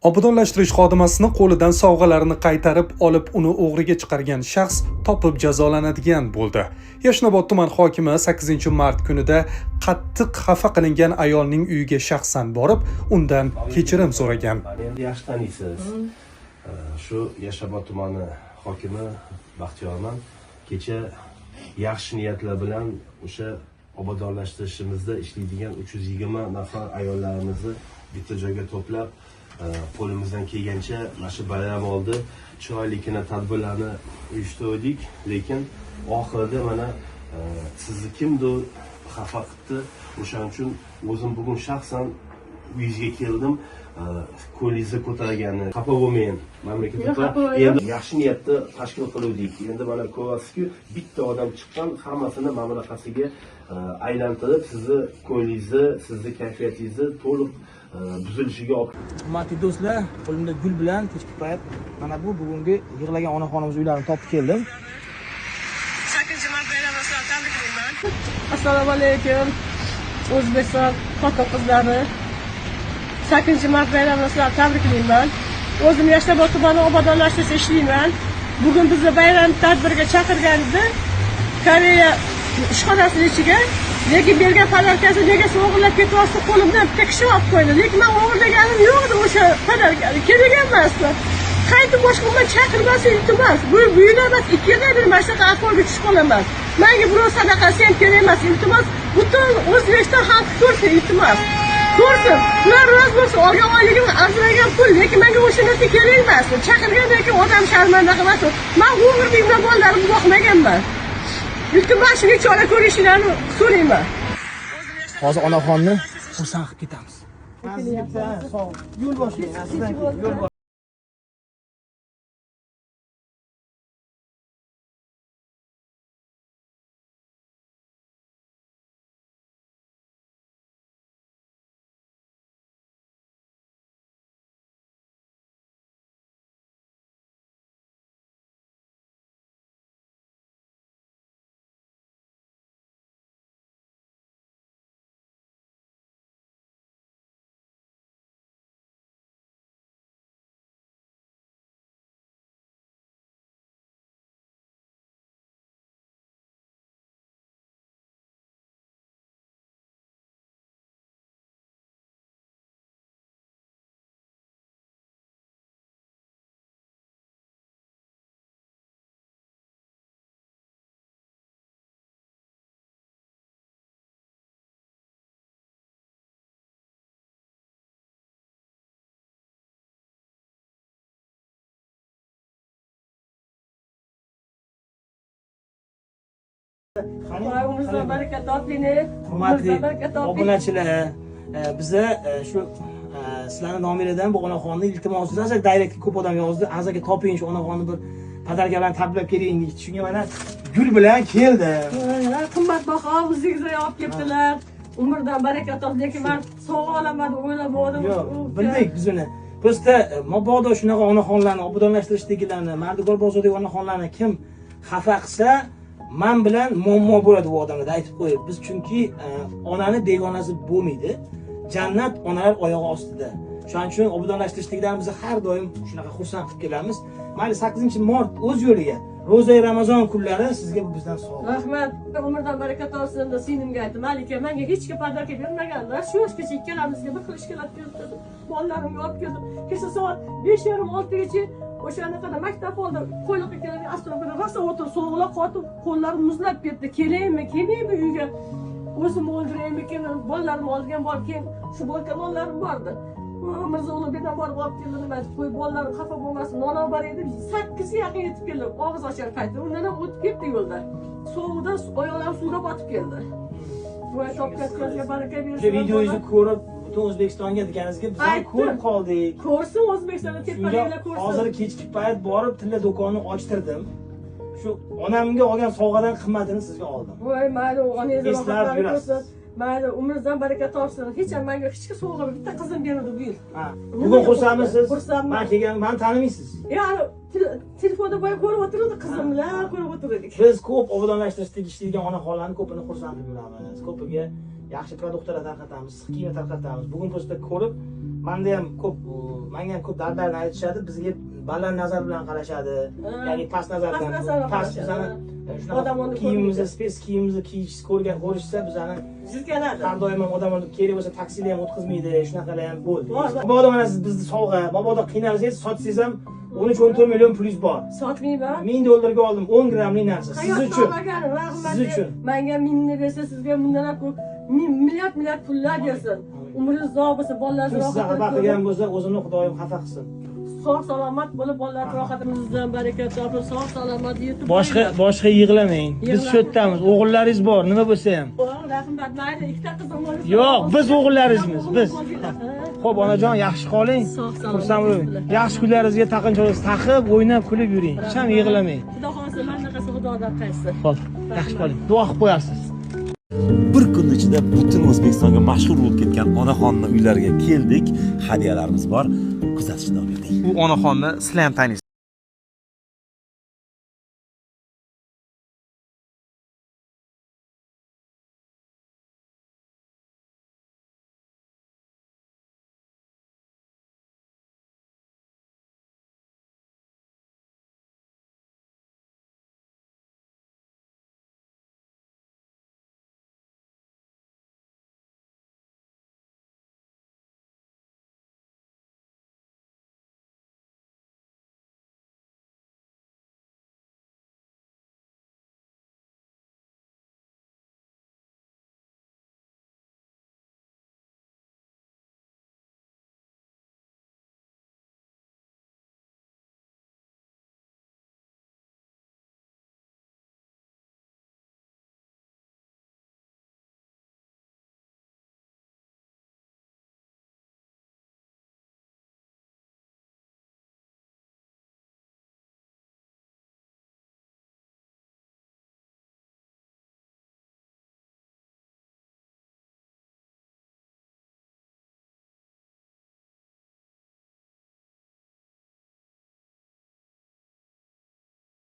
Obodonlashtirish xodimasini qo'lidan sovg'alarini qaytarib olib, uni o'g'riga chiqargan shaxs topib jazolanadigan bo'ldi. Yashnobod tuman hokimi 8-mart kunida qattiq xafa qilingan ayolning uyiga shaxsan borib, undan kechirim so'ragan. Endi yaxshi taniysiz. Shu Yashnobod tumani hokimi Baxtiyorman. Kecha yaxshi niyatlar bilan o'sha obodonlashtirishimizda ishlaydigan 320 nafar ayollarimizni bitta joyga to'plab, qo'limizdan kelgancha mana shu bayram oldi chiroylikina tadbirlarni uyushtirdik, lekin oxirida mana sizni kimdir xafa qildi. O'shaning uchun o'zim bugun shaxsan uyingizga keldim. Qo'lingizni ko'targani xafa bo'lmang. Mamlakatda endi yaxshi niyatda tashkil qiluvdik. Endi mana ko'rasizki, bitta odam chiqqan, hammasini mana bunaqasiga aylantirib, sizni qo'lingizni, sizni kayfiyatingizni to'liq buzilishiga olib. Hurmatli do'stlar, qo'limda gul bilan kechki payt mana bu bugungi yig'lagan onaxonimiz uylarini topib keldim. 8-mart bayramini tabriklayman. Assalomu alaykum. O'zbekiston xotin-qizlari 8-mart bayramini tabriklayman. O'zim Yashnobod tumanida obodonlashtirishda ishlayman. Bugun bizni bayram tadbiriga chaqirganida Koreya ishxonasining ichiga lekin bergan podarkasi nega o'g'irlab ketyapsiz, qo'limdan bitta kishi olib qo'ydi. Lekin men o'g'irlaganim yo'q edi, o'sha podarkani kerak emasdi. Qaytib boshqa bilan chaqirmasa iltimos. Bu emas, 2 yildan beri mana shunaqa ahvolga tushib qolaman. Menga birov sadaqasi ham kerak emas, iltimos. Butun O'zbekiston xalqi ko'rsin, iltimos. Ko'rsin, ular rozi bo'lsa, olgan oyligim azragan pul, lekin menga o'sha narsa kerak emas. Chaqirgandan keyin odam sharmanda qilmasin. Men o'g'irlik bilan bolalarimni boqmaganman. Iltimos, shunga chora ko'rishingizni so'rayman. Hozir onaxonni xursand qilib ketamiz. Yo'l boshlang, aslan yo'l. Umrimizdan baraka toping. Hurmatli obunachilar, biza shu sizlarning nomingizdan bu onaxonni iltimosidan direktga ko'p odam yozdi. Azaga toping, shu onaxonni bir podarka bilan tabriklab keling deydi. Shunga mana gul bilan keldi. Qimmatbaho o'zingizga olib kelibdilar. Umrdan baraka top, lekin men sovg'a olamadim, o'ylamadim. Yo'q, bildik biz uni. Prosta mabodo shunaqa onaxonlarni obodonlashtirishdagilarni, Mardigor bozoridagi onaxonlarni kim xafa qilsa, men bilan muammo bo'ladi bu odamlarda, aytib qo'yib. Biz chunki onani begonasi bo'lmaydi. Jannat onalar oyog'i ostida. Shuning uchun obodonlashtirishdagilarimizni har doim shunaqa xursand qilib kelamiz. Mayli 8-mart o'z yo'liga. Ro'za Ramazon kunlari sizga bizdan sog'lik. Rahmat. Umrdan baraka topsin deb sinimga aytdim. Malika, menga hech kim podarka bermaganlar. Shu yoshgacha ikkalamizga bir xil ishkalab keldi. Bolalarimga olib keldim. Kecha soat 5:30-6gacha o'shanaqada maktab oldi. Qo'yliqqa kelib, astronomga rosa o'tirib, sovuqlar qotib, qo'llarim muzlab ketdi. Kelaymi, kelmaymi uyga? O'zim o'ldiraymikin, bolalarimni olgan bor, keyin shu bo'lgan bolalarim bordi. Mirzo Ulug'bekdan borib olib keldim, nima deb qo'y, bolalarim xafa bo'lmasin. Nonov bor edi, 8 ga yaqin yetib keldim. Og'iz ochar qaytdi. Undan ham o'tib ketdi yo'lda. Sovuqda oyoqlarim suvga botib keldi. Voy, topganingizga baraka bersin. Shu videoyingizni ko'rib, butun O'zbekistonga deganingizga biz ham ko'rib qoldik. Ko'rsin O'zbekistonda tepaliklar ko'rsin. Hozir kechki payt borib tilla do'konni ochtirdim. Shu onamga olgan sovg'adan qimmatini sizga oldim. Voy, mayli, onangizga eslab yurasiz. mayli umringizdan baraka topsin. Hech ham menga hech kim sovg'a bitta qizim berdi bu yil. Ha. Bugun xursandmisiz? Xursandman. Men kelgan, meni tanimaysiz. Ya'ni telefonda boya ko'rib o'tirdi qizim bilan ko'rib o'tirdik. Biz ko'p obodonlashtirishda ishlaydigan onaxonlarni ko'pini xursand qilib yuramiz. Ko'piga yaxshi produktlar tarqatamiz, issiq kiyim tarqatamiz. Bugun postda ko'rib, menga ham ko'p dardlarni aytishadi, bizga baland nazar bilan qarashadi. Ya'ni past nazar bilan, past bizani shunaqa kiyimimizni, spes kiyimimizni kiyish ko'rishsa bizani Jirkanadi. har doim ham odamlar kerak bo'lsa taksilar ham o'tkazmaydi, shunaqalar ham bo'ldi. Mabodo mana siz bizni sovg'a, mabodo qiynalsangiz, sotsangiz ham 13-14 million plyus bor. Sotmayman. 1000 dollarga oldim 10 grammli narsa. Siz uchun. Siz uchun. Menga 1000 ni bersa, sizga bundan ham ko'p milliard pullar bersin. Umringiz uzoq bo'lsa, bolalaringiz Siz xafa qilgan bo'lsa, o'zini Xudoyim xafa qilsin. Sog' salomat bo'lib, bolalar rohatimizdan baraka topib, sog' salomat yetib. Boshqa yig'lamang. Biz shu yerdamiz. O'g'illaringiz bor, nima bo'lsa ham. Rahmat, mayli, ikkita qizim bor. Yo'q, biz o'g'illaringizmiz, biz. Xo'p, onajon, yaxshi qoling. Sog' salomat. Xursand bo'ling. Yaxshi kunlaringizga taqinchoyingizni taqib, o'ynab, kulib yuring. Hech ham yig'lamang. Xudo xohlasa, manaqasi Xudodan qaytsin. Xo'p, yaxshi qoling. Duo qilib qo'yasiz. Bir kun ichida butun O'zbekistonga mashhur bo'lib ketgan onaxonni uylariga keldik. Hadyalarimiz bor. Kuzatishni davom eting. Bu onaxonni sizlar ham taniysiz.